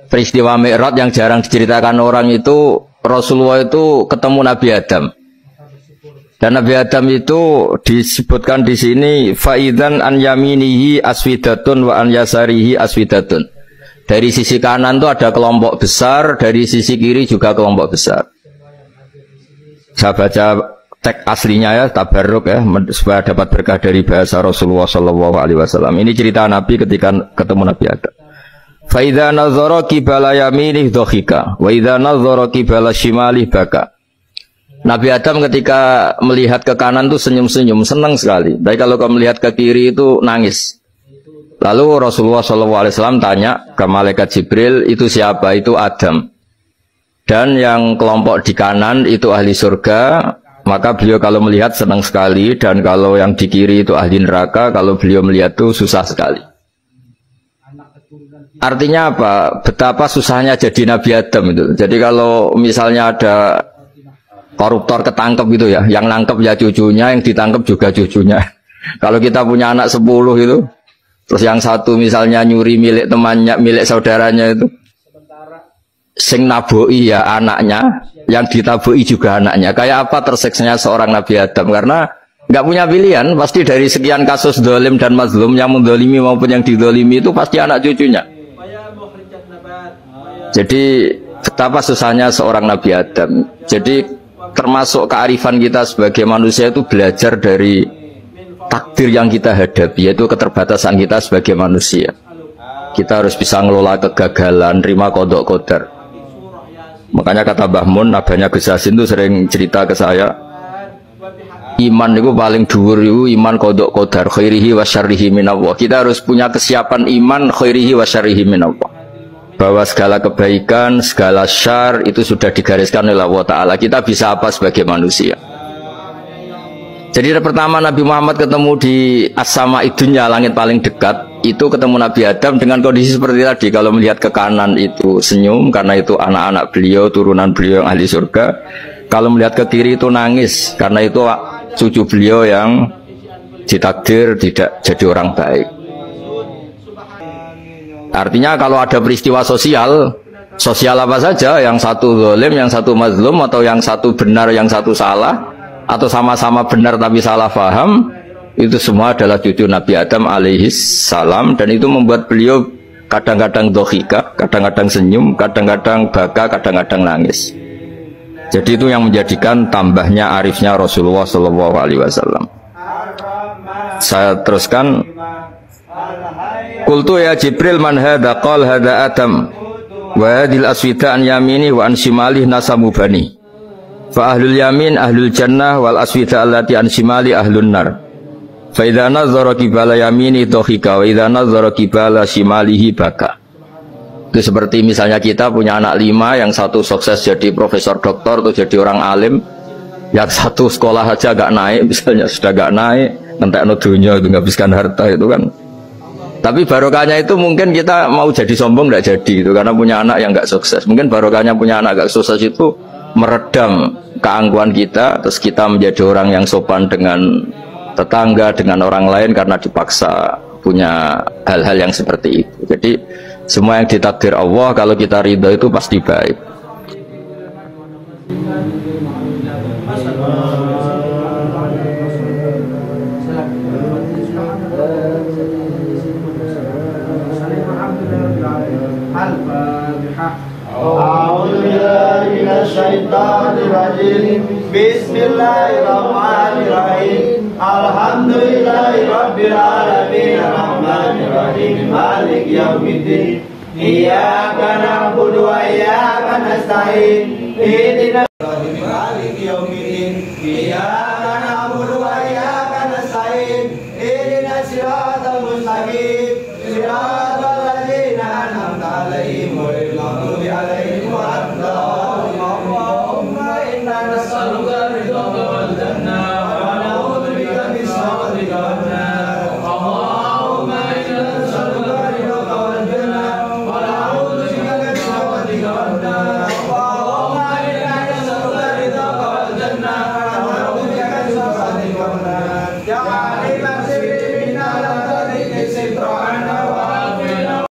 Peristiwa Mi'raj yang jarang diceritakan orang itu Rasulullah itu ketemu Nabi Adam. Dan Nabi Adam itu disebutkan di sini faidan an yaminihi aswidatun wa an yasarihi aswidatun. Dari sisi kanan itu ada kelompok besar, dari sisi kiri juga kelompok besar. Saya baca teks aslinya ya, tabarruk ya, supaya dapat berkah dari bahasa Rasulullah SAW. Ini cerita Nabi ketika ketemu Nabi Adam. Faidha nazara qibala yaminih dhahika, wa idza nazara qibala shimalih baka. Nabi Adam ketika melihat ke kanan itu senyum-senyum, senang sekali. Tapi kalau kau melihat ke kiri itu nangis. Lalu Rasulullah SAW tanya ke malaikat Jibril, itu siapa? Itu Adam. Dan yang kelompok di kanan itu ahli surga. Maka beliau kalau melihat senang sekali. Dan kalau yang di kiri itu ahli neraka. Kalau beliau melihat itu susah sekali. Artinya apa? Betapa susahnya jadi Nabi Adam itu. Jadi kalau misalnya ada koruptor ketangkep gitu ya, yang nangkep ya cucunya, yang ditangkep juga cucunya. Kalau kita punya anak 10 itu, terus yang satu misalnya nyuri milik temannya, milik saudaranya itu, sing naboi ya anaknya, yang ditaboi juga anaknya. Kayak apa terseksanya seorang Nabi Adam? Karena nggak punya pilihan, pasti dari sekian kasus dolim dan mazlum, yang mendolimi maupun yang didolimi itu pasti anak cucunya. Jadi betapa susahnya seorang Nabi Adam. Jadi termasuk kearifan kita sebagai manusia itu belajar dari takdir yang kita hadapi, yaitu keterbatasan kita sebagai manusia. Kita harus bisa ngelola kegagalan, terima kodok kodar. Makanya kata Mbah Mun, nabanya Gus Yasin itu sering cerita ke saya, iman itu paling dhuwur itu iman kodok kodar, khairihi wa syarrihi minallah. Kita harus punya kesiapan iman khairihi wa syarrihi minallah, bahwa segala kebaikan, segala syar itu sudah digariskan oleh Allah Ta'ala. Kita bisa apa sebagai manusia? Jadi pertama Nabi Muhammad ketemu di as-sama idunya, langit paling dekat, itu ketemu Nabi Adam dengan kondisi seperti tadi. Kalau melihat ke kanan itu senyum, karena itu anak-anak beliau, turunan beliau yang ahli surga. Kalau melihat ke kiri itu nangis, karena itu cucu beliau yang ditakdir tidak jadi orang baik. Artinya kalau ada peristiwa sosial apa saja, yang satu zalim, yang satu mazlum, atau yang satu benar, yang satu salah, atau sama-sama benar tapi salah faham, itu semua adalah cucu Nabi Adam alaihis salam. Dan itu membuat beliau kadang-kadang dohika, kadang-kadang senyum, kadang-kadang baka, kadang-kadang nangis. Jadi itu yang menjadikan tambahnya arifnya Rasulullah SAW. Saya teruskan. Qultu ya Jibril man hadha? Qal hadha Adam wa hadhil aswida an yamini wa an shimali nasamu bani. Fa ahlul yamin ahlul jannah wal aswida allati an shimali ahlun nar. Fa idza nazara qibala yamini dhahika wa idza nazara qibala shimalihi baka. Itu seperti misalnya kita punya anak 5, yang satu sukses jadi profesor doktor atau jadi orang alim, yang satu sekolah aja gak naik, misalnya sudah gak naik, ngentekno dunya itu nghabiskan harta itu kan. Tapi barokahnya itu mungkin kita mau jadi sombong tidak jadi itu, karena punya anak yang nggak sukses. Mungkin barokahnya punya anak nggak sukses itu meredam keangkuhan kita, terus kita menjadi orang yang sopan dengan tetangga, dengan orang lain karena dipaksa punya hal-hal yang seperti itu. Jadi semua yang ditakdir Allah kalau kita ridho itu pasti baik. Bismillahirrahmanirrahim. Alhamdulillahirabbil alamin arrahmanir rahim maliki yaumiddin. Iyyaka na'budu wa iyyaka nasta'in. Ihdinas siratal maliki yaumiddin. Iyyaka na'budu wa iyyaka nasta'in. Ihdinas siratal mustaqim. Siratal ladzina an'amta 'alaihim